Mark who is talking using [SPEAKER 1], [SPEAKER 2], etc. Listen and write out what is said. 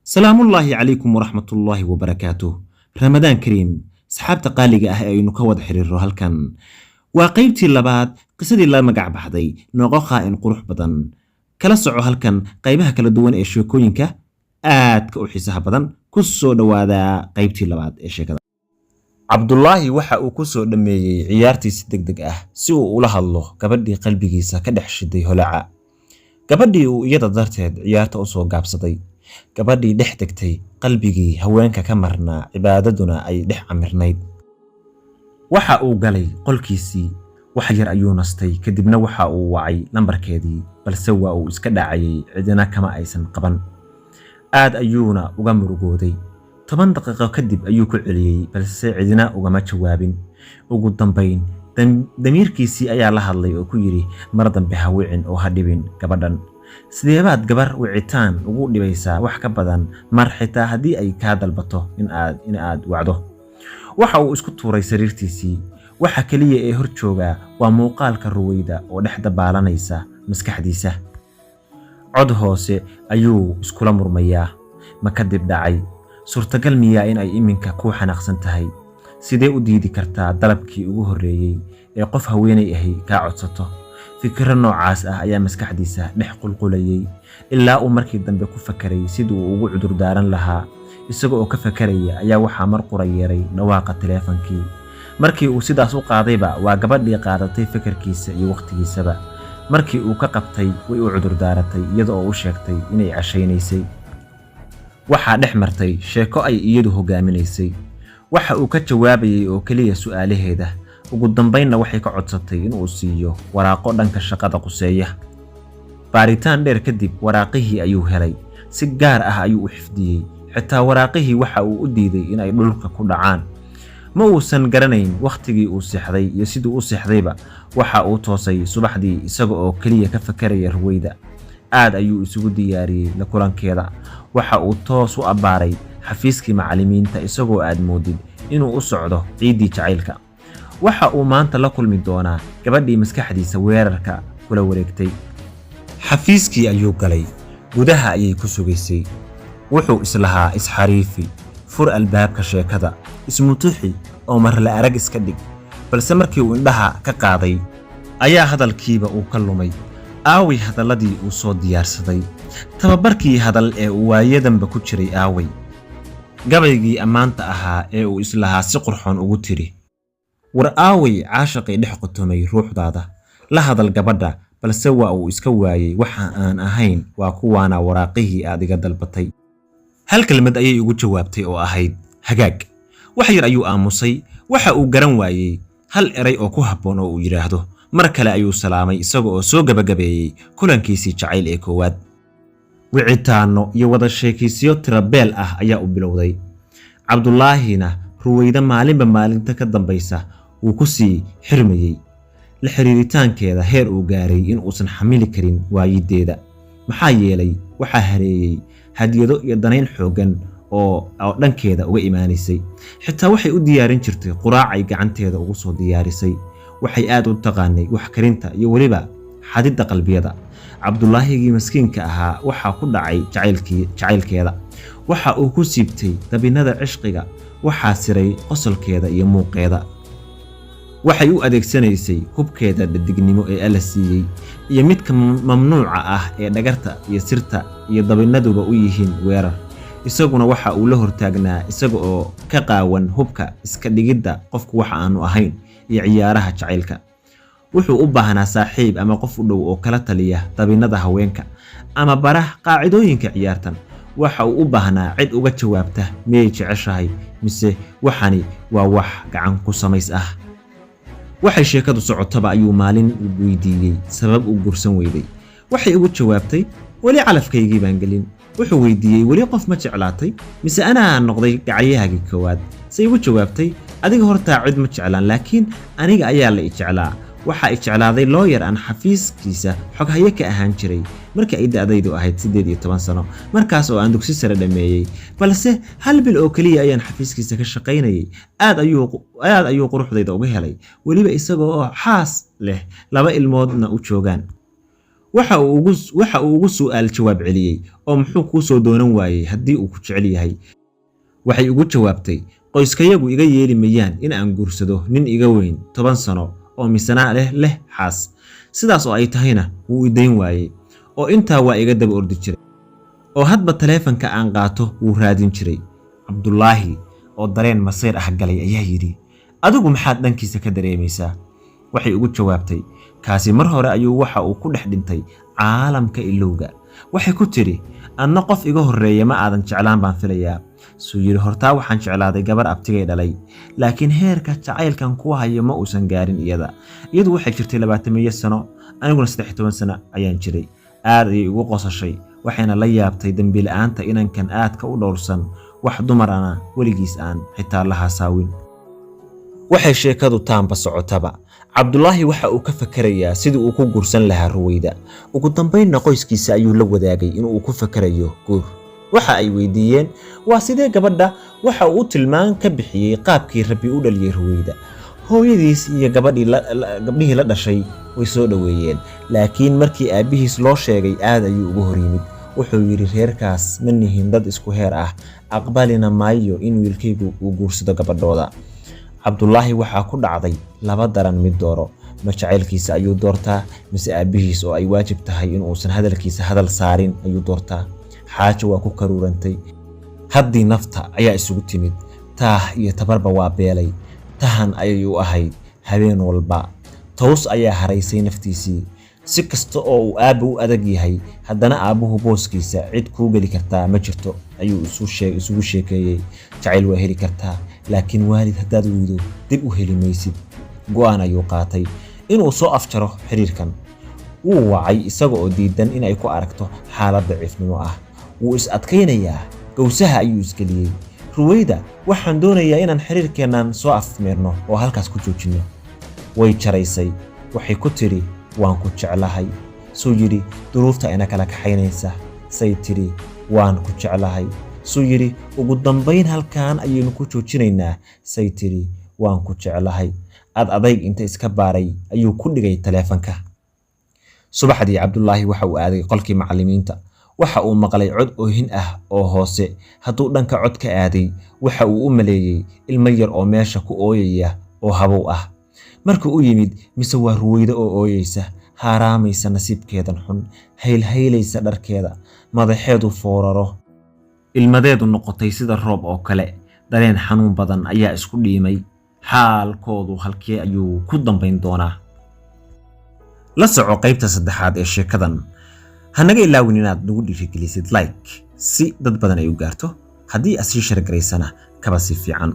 [SPEAKER 1] سلام الله عليكم ورحمة الله وبركاته. رمضان كريم. سحابة قالقة أهي نكود حريرو هالكن وقيبتي اللباد قصدي الله مقع بحضي نوغوخا إن قروح بدن كلا سعو هالكن قيبها كلا دوان إيشوكوينكا كأوحيسها بدن كسو دوادا قيبتي اللباد إيشيكا عبد الله وحا وكسو دمي عيارتي سدقدق سوء لها الله كبدي قلبي جيسا كدحشدي هلعا كبدي ويدا دارتهد عيارتا أسو قابصدي gabadhii dhex tagtay qalbigii haweenka ka marnaa cibaadaduna ay dhex amirnayd waxa uu galay qolkiisii wax yar ayuu nastay kadibna waxa uu wacay lambarkeedii balse waa uu iska dhacayay cidina kama aysan qaban aad ayuuna uga murugooday 10 daqiiqo kadib ayuu ku celiyay balse cidina ugama jawaabin ugu dambayn damiirkiisii ayaa la hadlay oo ku yiri mar dambe ha wicin oo ha dhibin gabadhan sideebaad gabar wicitaan ugu dhibaysaa wax ka badan mar xitaa haddii ay ka dalbato in aad wacdo waxa uu isku tuuray sariirtiisii waxa kaliya ee hor jooga waa muuqaalka ruwayda oo dhex dabaalanaysa maskaxdiisa cod hoose ayuu iskula murmayaa ma ka dib dhacay suurtagal miyaa in ay iminka ku xanaaqsan tahay sidee u diidi kartaa dalabkii ugu horeeyay ee qof haweenay ahi ka codsato fikir noocaas ayaa maskaxdiisa dhex qulqulayay ilaa uu markii dambe ku fakaray sidii uu ugu cudur daaran lahaa isagoo oo ka fakaraya ayaa waxa mar qurayeeray dhawaaqa taleefankii markii uu sidaas u qaadayba waa gabadhii qaadatay fikirkiisa iyo waqtigiisaba markii uu ka qabtay way u cudur daaratay iyadoo u sheegtay inay cashaynaysay waxa dhex martay sheeko ay iyadu hogaaminaysay waxa uu ka jawaabayay oo kaliya su'aalaheeda ugu dambaynna waxay ka codsatay inuu siiyo waraaqo dhanka shaqada quseeya baaritaan dheer kadib waraaqihii ayuu helay si gaar ah ayuu u xifdiyay xitaa waraaqihii waxa uu u diiday in ay dhulka ku dhacaan ma uusan garanayn waqtigii uu seexday iyo sidii uu seexdayba waxa uu toosay subaxdii isaga oo kaliya ka fakaraya ruwayda aad ayuu isugu diyaariyay la kulankeeda waxa uu toos u abaaray xafiiskii macallimiinta isagoo aad moodid inuu u socdo ciidii jacaylka waxa uu maanta la kulmi doonaa gabadhii maskaxdiisa weerarka kula wareegtay xafiiskii ayuu galay gudaha ayay ku sugaysay wuxuu islahaa isxariifi fur albaabka sheekada ismutuxi oo mar la arag iska dhig balse markii uu indhaha ka qaaday ayaa hadalkiiba uu ka lumay aaway hadaladii uu soo diyaarsaday tababarkii hadal ee uu waayadanba ku jiray aaway gabaygii ammaanta ahaa ee uu islahaa si qurxoon ugu tiri war aaway caashaqay dhex qotomay ruuxdaada la hadal gabadha balse waa uu iska waayay waxa aan ahayn waa kuwaana waraaqihii aad iga dalbatay hal kelmad ayay ugu jawaabtay oo ahayd hagaag wax yar ayuu aamusay waxa uu garan waayay hal eray oo ku habboon oo uu yiraahdo mar kale ayuu salaamay isagoo soo gabagabeeyay kulankiisii jacayl ee koowaad wicitaano iyo wada sheekaysiyo tirabeel ah ayaa u bilowday cabdullaahina ruwayda maalinba maalinta ka dambaysa wuu ku sii xirmayay la xiriiritaankeeda heer uu gaaray in uusan xamili karin waayideeda maxaa yeelay waxa hareeyay hadiyado iyo danayn xoogan oo dhankeeda uga imaanaysay xitaa waxay u diyaarin jirtay quraacay gacanteeda ugu soo diyaarisay waxay aad u taqaanay wax karinta iyo waliba xadida qalbiyada cabdullaahigii maskiinka ahaa waxa ku dhacay jacaylkeeda waxa uu ku siibtay dabinada cishqiga waxa siray qosolkeeda iyo muuqeeda waxay u adeegsanaysay hubkeeda dadignimo ee ala siiyay iyo midka mamnuuca ah ee dhagarta iyo sirta iyo dabinaduba u yihiin weerar isaguna waxa uu la hortaagnaa isaga oo ka qaawan hubka iska dhigidda qofku waxa aanu ahayn iyo ciyaaraha jacaylka wuxuu u baahnaa saaxiib ama qof u dhow oo kala taliya dabinada haweenka ama barah qaacidooyinka ciyaartan waxa uu u baahnaa cid uga jawaabta miyay jeceshahay mise waxani waa wax gacan ku samays ah waxay sheekadu socotaba ayuu maalin weydiiyay sabab uu gursan weyday waxay ugu jawaabtay wali calafkaygii baan gelin wuxuu weydiiyay wali qof ma jeclaatay mise anaa noqday gacayahaagii koowaad say ugu jawaabtay adiga hortaa cid ma jeclaan laakiin aniga ayaa la i jeclaa waxa ay jeclaaday lawyer aan xafiiskiisa xoghaye ka ahaan jiray markii ay da'daydu ahayd 18 sano markaas oo aan dugsi sare dhameeyay balse hal bil oo kaliya ayaan xafiiskiisa ka shaqaynayay aad ayuu quruxdayda uga helay waliba isagoo xaas leh 2 ilmoodna u joogan waxa uu ugu su'aal jawaab celiyey oo muxuu kuu soo doonan waayey haddii uu ku jecel yahay. waxay ugu jawaabtay, qoyskayagu iga yeeli mayaan in aan guursado nin iga weyn 10 sano oo misana leh xaas. sidaas oo ay tahayna wuu idayn waayey oo intaa waa iga daba ordi jiray oo hadba taleefanka aan qaato wuu raadin jiray. Cabdullaahi oo dareen masayr ah galay ayaa yidhi, adigu maxaad dhankiisa ka dareemaysaa? waxay ugu jawaabtay, kaasi mar hore ayuu waxa uu ku dhex dhintay caalamka ilowga. waxay ku tiri, adna qof iga horreeya ma aadan jeclaan baan filayaa. suu yidhi, hortaa waxaan jeclaaday gabar abtigay dhalay, laakiin heerka jacaylkan kuwa hayo ma uusan gaarin iyadu waxay jirtay 20 sano, aniguna 13 sano ayaan jiray. aad ayay ugu qosashay, waxayna la yaabtay dambi la'aanta inankan aadka u dhowrsan, wax dumarana weligiis aan xitaa la hasaawin. waxay sheekadu taanba socotaba, Cabdullaahi waxa uu ka fakarayaa sidii uu ku guursan lahaa Ruwayda. ugu dambaynna qoyskiisa ayuu la wadaagay in uu ku fakarayo guur. waxa ay weydiiyeen, waa sidee gabadha? waxa uu tilmaan ka bixiyey qaabkii Rabbi u dhaliyay Ruwayda. hooyadiis iyo gabdhihii la dhashay way soo dhaweeyeen, laakiin markii aabihiis loo sheegay aad ayuu ugu hor yimid. wuxuu yidhi, reerkaas ma nihin dad isku heer ah, aqbalina maayo in wiilkaygu uu guursado gabadhooda. Cabdullaahi waxaa ku dhacday laba daran mid dooro, ma jacaylkiisa ayuu doortaa mise aabihiis oo ay waajib tahay in uusan hadalkiisa hadal saarin ayuu doortaa. xaajo waa ku karuurantay, haddii nafta ayaa isugu timid, taah iyo tabarba waa beelay. tahan ayay u ahayd habeen walba, toos ayaa haraysay naftiisii. si kasta oo uu aabba u adag yahay, haddana aabbuhu booskiisa cid kuu geli kartaa ma jirto ayuu isugu sheekeeyey. jacayl waa heli kartaa, laakiin waalid haddaad weydo dib u heli maysid. go'aan ayuu qaatay inuu soo afjaro xiriirkan. wuu wacay isaga oo diidan inay ku aragto xaalad daciifnimo ah. wuu is adkaynayaa, gowsaha ayuu isgeliyey. Ruwayda, waxaan doonayaa inaan xiriirkeennan soo afmeerno oo halkaas ku joojinno. way jaraysay, waxay ku tiri, waan ku jeclahay. suu yidhi, duruufta ina kala kaxaynaysa. say tiri, waan ku jeclahay. suu yidhi, ugu dambayn halkaan ayaynu ku joojinaynaa. say tiri, waan ku jeclahay. adayg inta iska baaray ayuu ku dhigay taleefanka. subaxdii Cabdullaahi waxa uu aaday qolkii macallimiinta. waxa uu maqlay cod oohin ah oo hoose. hadduu dhanka cod ka aaday, waxa uu u maleeyey ilmo yar oo meesha ku ooyaya oo habow ah. markii uu yimid, mise waa Ruwayda oo ooyeysa, haaraamaysa nasiibkeedan xun, haylhaylaysa dharkeeda, madaxeedu fooraro, ilmadeedu noqotay sida roob oo kale. dareen xanuun badan ayaa isku dhiimay. xaalkoodu halkee ayuu ku dambayn doonaa? la soco qaybta 3aad ee sheekadan. hanaga ilaawin inaad nagu dhiirigelisid like si dad badan ay u gaarto. haddii aad sii share garaysana kaba si fiican.